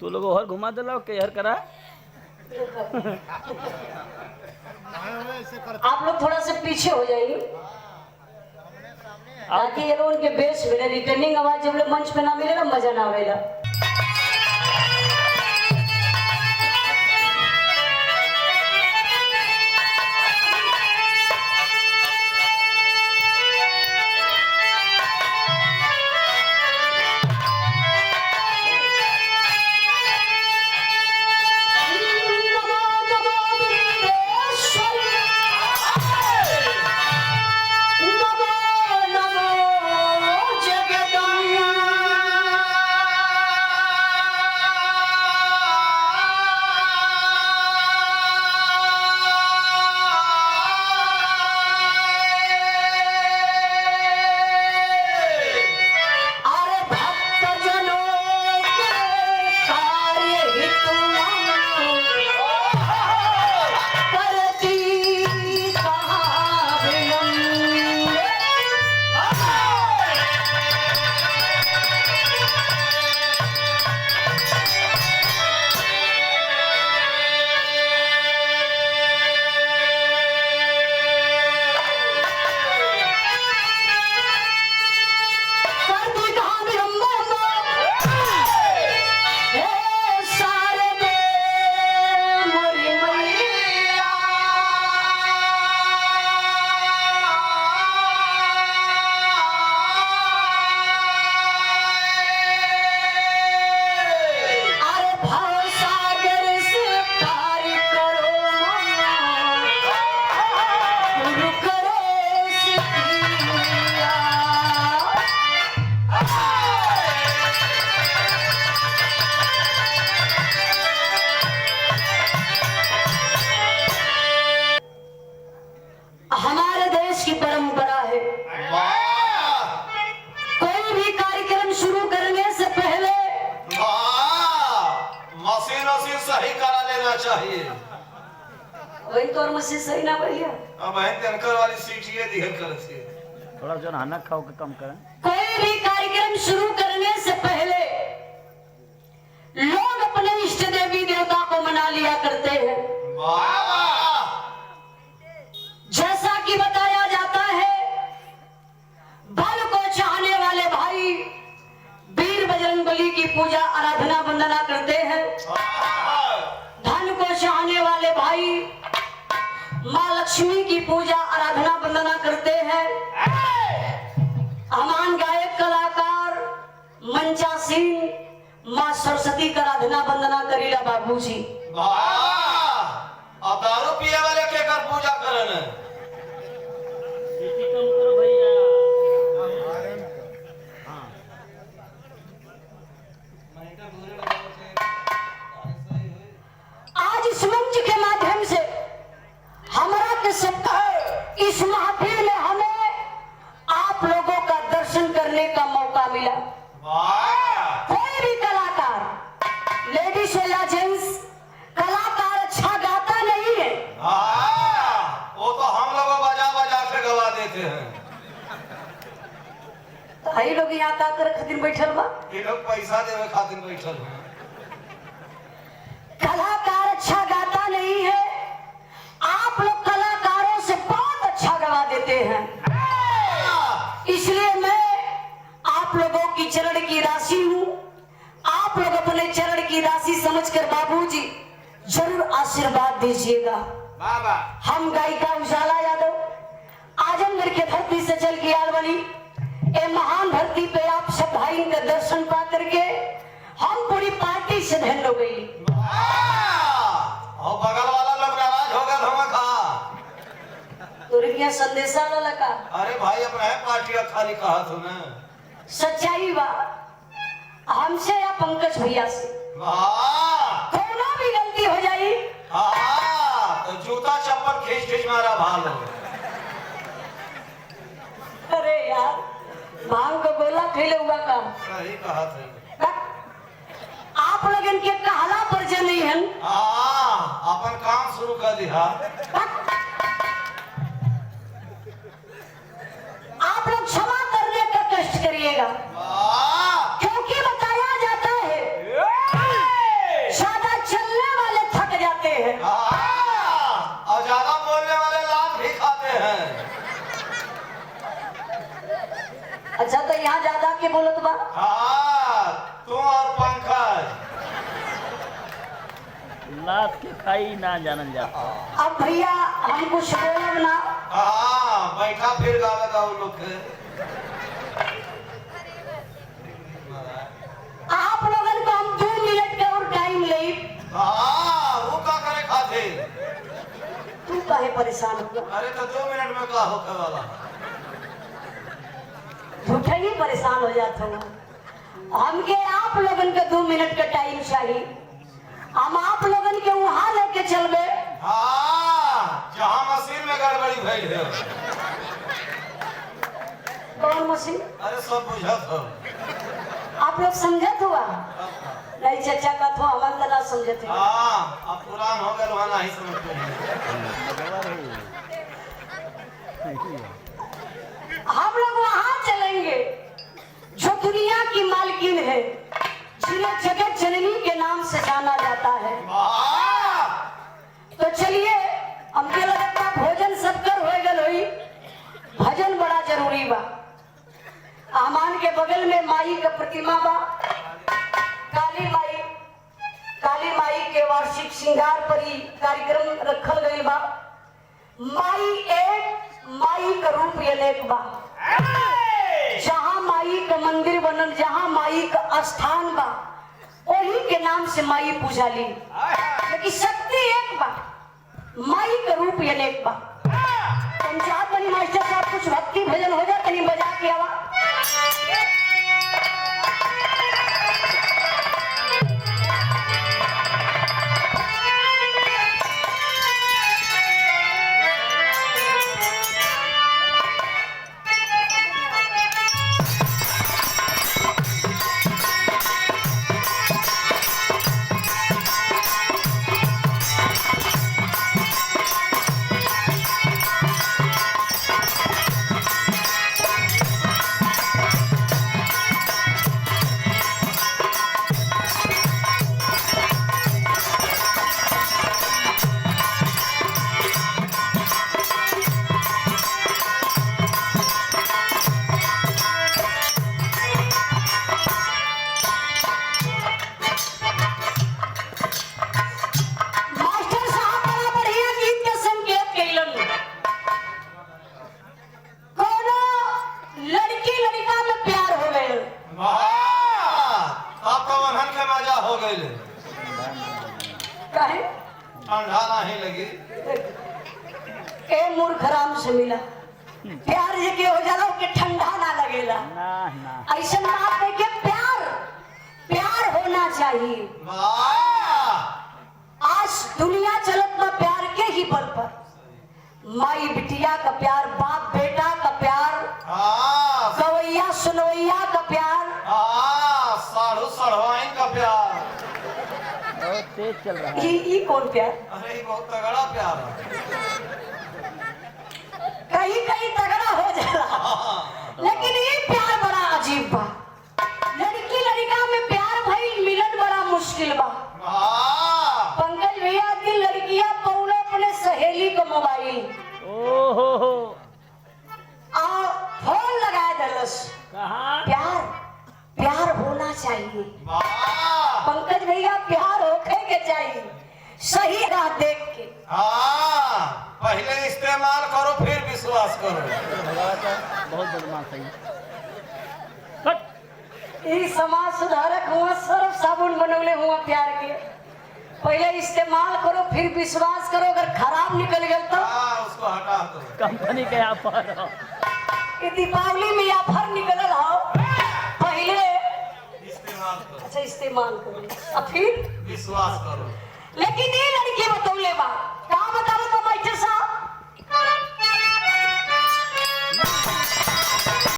तू लोग और घुमा दिला के यार करा। आप लोग थोड़ा सा पीछे हो जाइए ताकि ये लोग उनके बेस में रिटर्निंग आवाज जब लोग मंच पे ना मिलेगा मजा ना आवेगा। वही तो और मशीन सही ना भैया। अब है टैंकर वाली सीट ये दिहर करती है। थोड़ा जो खाना खाओ के कम करें। कोई भी कार्यक्रम शुरू करने से पहले लोग अपने इष्ट देवी देवता को मना लिया करते हैं। जैसा कि बताया जाता है, बल को चाहने वाले भाई वीर बजरंगबली की पूजा आराधना वंदना करते हैं। धन को चाहने वाले भाई माँ लक्ष्मी की पूजा आराधना वंदना करते हैं। अमान गायक कलाकार मंचा सिंह माँ सरस्वती का आराधना वंदना करीला बाबूजी। अब दारू पिए वाले के कर पूजा करन कम करो भैया। आज इस मंच के माध्यम से हमारा के इस महफिल में हमें आप लोगों का दर्शन करने का मौका मिला। कोई भी कलाकार लेडीज या जेंट्स कलाकार अच्छा गाता नहीं है। वो तो हम लोग बजा बजा के गवा देते हैं। कई लोग यहाँ ताकर खातिर बैठल बा। ये लोग पैसा देवे खातिर बैठल हैं। कलाकार अच्छा गाता नहीं है, आप लोग कलाकारों से बहुत अच्छा गवा देते हैं। इसलिए मैं आप लोगों की चरण की राशि हूँ। आप लोग अपने चरण की राशि समझकर बाबूजी जरूर आशीर्वाद दीजिएगा। बाबा हम गायिका उजाला यादव आजमगढ़ के धरती से चल के आल बनी ए महान धरती पे आप सब भाई का दर्शन पा करके हम पूरी पार्टी से धन्य हो गई। और बगल वाला लोग नाराज हो गए धमाका। तोरे क्या संदेशा लगा? अरे भाई अपना है पार्टी खाली कहा तूने। सच्चाई बा हमसे या पंकज भैया से कोना भी गलती हो जाई तो जूता चप्पल खींच खींच मारा भालो। अरे यार भांग को गोला खेले हुआ काम सही कहा था। आप लोग इनके कहला पर जनी हैं। अपन काम शुरू कर दिया। आप लोग क्षमा करने का कष्ट करिएगा क्योंकि बताया जाता है के बोलत बा। हाँ तू और पंकज लात के खाई ना जानल जाता। अब भैया हम कुछ बोलब ना। हाँ बैठा फिर गावेगा वो लोग के। आप लोगन को हम 2 मिनट का और टाइम ले। हाँ वो का करे खाते। तू काहे परेशान होगा? अरे तो 2 मिनट में का होके वाला। झूठे ही परेशान हो जाता हूँ। हमके आप लोगन के 2 मिनट का टाइम चाहिए। हम आप लोगन के वहां लेके चलबे। हाँ जहाँ मशीन में गड़बड़ी भइल है। कौन मशीन? अरे सब बुझत हो। आप लोग समझत हुआ? नहीं चाचा का तो हम तो ना समझते। हाँ अब पुरान हो गए वहाँ नहीं समझते हैं। हम लोग वहां चलेंगे जो दुनिया की मालकिन है, जिन्हें जगत जननी के नाम से जाना जाता है। वाह! तो चलिए हमके लगता भोजन सब कर हो गल हुई। भजन बड़ा जरूरी बा। आमान के बगल में माई का प्रतिमा बा। काली माई के वार्षिक श्रृंगार पर ही कार्यक्रम रखल गई बा। माई एक, माई का रूप अनेक बा। जहाँ माई का मंदिर बनल, जहाँ माई का स्थान बा, वही के नाम से माई पूजा ली। लेकिन शक्ति एक बा, माई का रूप अनेक बा। पंचायत बनी मास्टर साहब कुछ भक्ति भजन हो जाए कहीं बजा के आवा। ठंडा नहीं लगी। ए मूर्ख राम से मिला प्यार जे के हो जाला के ठंडा ना लगेला। ना ना ऐसा बात है कि प्यार होना चाहिए। आज दुनिया चलत में प्यार के ही बल पर। माई बिटिया का प्यार, बाप बेटा का प्यार, गवैया सुनवैया का प्यार, साढ़ू सढ़वाइन का प्यार। बहुत तेज चल रहा है। ये कौन प्यार? अरे ये बहुत तगड़ा प्यार है। कहीं कहीं तगड़ा हो जाला, लेकिन ये प्यार बड़ा अजीब बा। लड़की लड़का में प्यार भाई मिलन बड़ा मुश्किल बा। पंकज भैया की लड़कियां पौने अपने सहेली को मोबाइल ओहो और फोन लगा दलस। कहाँ? प्यार होना चाहिए पंकज भैया, प्यार होके के चाहिए सही राह देख के। पहले इस्तेमाल करो फिर विश्वास करो। बहुत बदमाश है। ये समाज सुधारक हुआ, सर्फ साबुन बनौले हुआ प्यार के। पहले इस्तेमाल करो फिर विश्वास करो, अगर खराब निकल गया तो उसको हटा दो। कंपनी के ऑफर ये दीपावली में ऑफर निकलल हो, पहले इस्तेमाल करो। अच्छा इस्तेमाल करो और फिर विश्वास करो। लेकिन ये लड़की बतौले बा